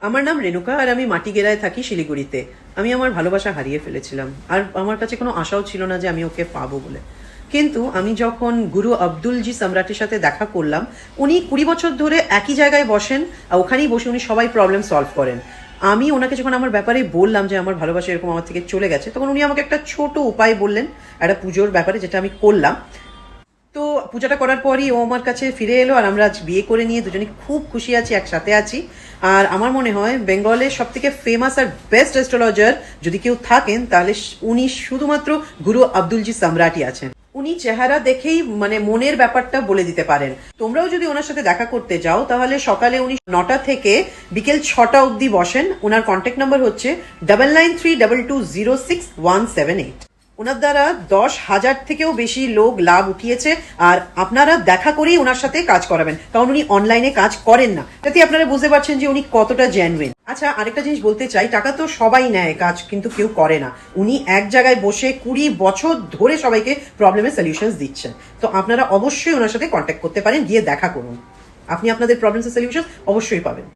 আমার নাম রেণুকা আর আমি মাটিগেরায় থাকি শিলিগুড়িতে। আমি আমার ভালোবাসা হারিয়ে ফেলেছিলাম আর আমার কাছে কোনো আশাও ছিল না যে আমি ওকে পাবো বলে। কিন্তু আমি যখন গুরু আব্দুলজি সম্রাটের সাথে দেখা করলাম, উনি 20 বছর ধরে একই জায়গায় বসেন আর ওখানেই বসে উনি সবাই প্রবলেম সলভ করেন। আমি ওনাকে যখন আমার ব্যাপারে বললাম যে আমার ভালোবাসা এরকম আমার থেকে চলে গেছে, তখন উনি আমাকে একটা ছোট উপায় বললেন একটা পুজোর ব্যাপারে, যেটা আমি করলাম। তো পূজাটা করার পরই ও আমার কাছে ফিরে এলো আর আমরা আজ বিয়ে করে নিয়ে দুজনে খুব খুশি আছি, একসাথে আছি। আর আমার মনে হয় বেঙ্গলের সব থেকে ফেমাস আর বেস্ট অ্যাস্ট্রোলজার যদি কেউ থাকেন তাহলে উনি শুধুমাত্র গুরু আব্দুলজি সম্রাটই আছেন। উনি চেহারা দেখেই মানে মনের ব্যাপারটা বলে দিতে পারেন। তোমরাও যদি ওনার সাথে দেখা করতে যাও তাহলে সকালে উনি 9টা থেকে বিকেল 6টা অবধি বসেন। ওনার কন্ট্যাক্ট নাম্বার হচ্ছে 9932206178। ওনার দ্বারা 10,000 থেকেও বেশি লোক লাভ উঠিয়েছে। আর আপনারা দেখা করেই ওনার সাথে কাজ করাবেন, কারণ উনি অনলাইনে কাজ করেন না। তাতে আপনারা বুঝতে পারছেন যে উনি কতটা জেনুইন। আচ্ছা, আরেকটা জিনিস বলতে চাই, টাকা তো সবাই নেয়, কাজ কিন্তু কেউ করে না। উনি এক জায়গায় বসে 20 বছর ধরে সবাইকে প্রবলেমের সলিউশন দিচ্ছেন। তো আপনারা অবশ্যই ওনার সাথে কন্ট্যাক্ট করতে পারেন, গিয়ে দেখা করুন। আপনি আপনাদের প্রবলেমের সলিউশন অবশ্যই পাবেন।